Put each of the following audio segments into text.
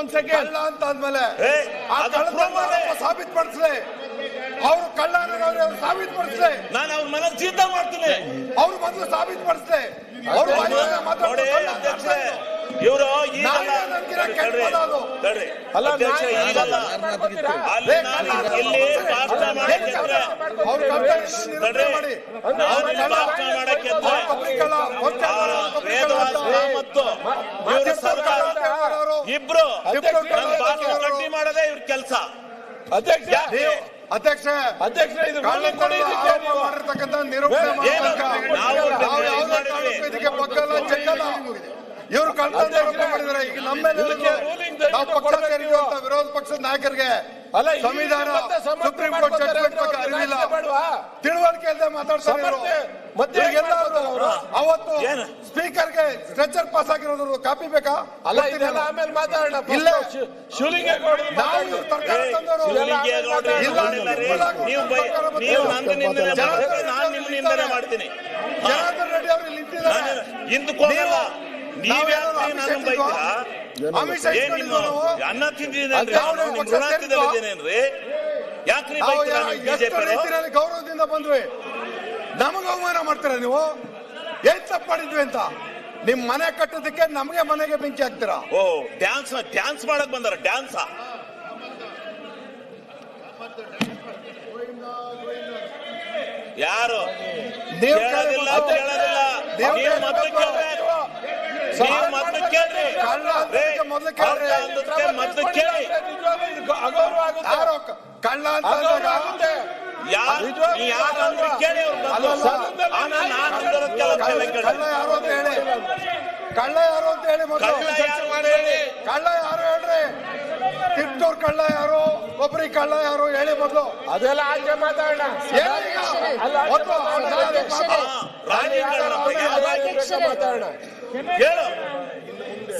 ಒಂದ್ ಸೆಕೆಂಡ್ ಕಳ್ಳ ಅಂತ ಆದ್ಮೇಲೆ ಸಾಬೀತುಪಡಿಸ್ಲಿ. ಅವ್ರು ಕಳ್ಳ ಅನ್ನೋರು ಸಾಬೀತುಪಡಿಸ್ಲಿ. ನಾನು ಅವ್ರ ಮನೆ ಜೀತ ಮಾಡ್ತೀನಿ. ಅವ್ರು ಮೊದಲು ಸಾಬೀತುಪಡಿಸ್ಲಿ. ಅವ್ರು ಇವರು ಅಲ್ಲ ಇಬ್ರು ಗಟ್ಟಿ ಮಾಡದೆ ಇವ್ರ ಕೆಲಸ. ಅಧ್ಯಕ್ಷ ಮಾಡಿರ್ತಕ್ಕಂಥ ನಿರೂಪಣೆ ಇದಕ್ಕೆ ಬಗ್ಗಲ್ಲ ಚೆಕ್ಕಲ್ಲ. ಇವರು ಕಳ್ತನ ಮಾಡಿದ್ರೆ ಈಗ ನಮ್ಮ ನಾವು ಪಕ್ಷ ಸೇರಿರುವಂತ ವಿರೋಧ ಪಕ್ಷದ ನಾಯಕರಿಗೆ ಸಂವಿಧಾನ ಸುಪ್ರೀಂ ಕೋರ್ಟ್ ಜಡ್ಜ್ಮೆಂಟ್ ಬಗ್ಗೆ ಅರಿವಿಲ್ಲ, ತಿಳುವಳಿಕೆ ಇಲ್ಲದೆ ಮಾತಾಡ್ತಾರೆ. ಅವತ್ತು ಸ್ಪೀಕರ್ಗೆ ಸ್ಟ್ರೆಚರ್ ಪಾಸ್ ಆಗಿರೋದು ಕಾಪಿ ಬೇಕಾ? ಅಲ್ಲ ಇದೆಲ್ಲ ಆಮೇಲೆ ಮಾತಾಡೋಣ. ಇಲ್ಲ ಶಿವಲಿಂಗೇಗೌಡರು ಮಾಡ್ತೀನಿ. ಜನಾರ್ದನ್ ರೆಡ್ಡಿ ಅವರು ಇಲ್ಲಿ ನಿಂತಿದ್ದಾರೆ. ಅಮಿತ್ ಶಾ ಅನ್ನ ತಿಂದಿದ್ದೇನ್ರಿ? ಯಾಕ್ರಿ ಗೌರವದಿಂದ ಬಂದ್ವಿ, ನಮಗ ಅವಮಾನ ಮಾಡ್ತೀರಾ ನೀವು? ಏನ್ ತಪ್ಪು ಮಾಡಿದ್ವಿ ಅಂತ? ನಿಮ್ ಮನೆ ಕಟ್ಟೋದಕ್ಕೆ ನಮಗೆ ಮನೆಗೆ ಬೆಂಕಿ ಹಾಕ್ತೀರಾ? ಓ ಡ್ಯಾನ್ಸ್ ಮಾಡಕ್ ಬಂದಾರ. ಡ್ಯಾನ್ಸ್ ಯಾರು ಕೇಳೋದಿಲ್ಲ. ಕಳ್ಳ ಅಂತ ಕಳ್ಳ ಯಾರು ಅಂತ ಹೇಳಿ ಮೊದಲು. ಕಳ್ಳ ಯಾರು ಹೇಳ್ರಿ? ತಿಪ್ಟೂರ್ ಕಳ್ಳ ಯಾರು, ಕೊಬ್ಬರಿ ಕಳ್ಳ ಯಾರು ಹೇಳಿ ಮೊದಲು. ಅದೆಲ್ಲ ಆಚೆ ಮಾತಾಡೋಣ.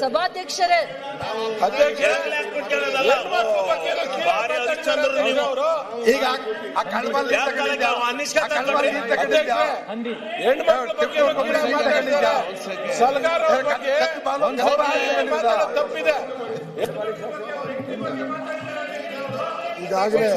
ಸಭಾಧ್ಯಕ್ಷರೇ, ಈಗ ಆ ಕಳ್ಬಲ್ ತಪ್ಪಿದೆ. ಈಗಾಗಲೇ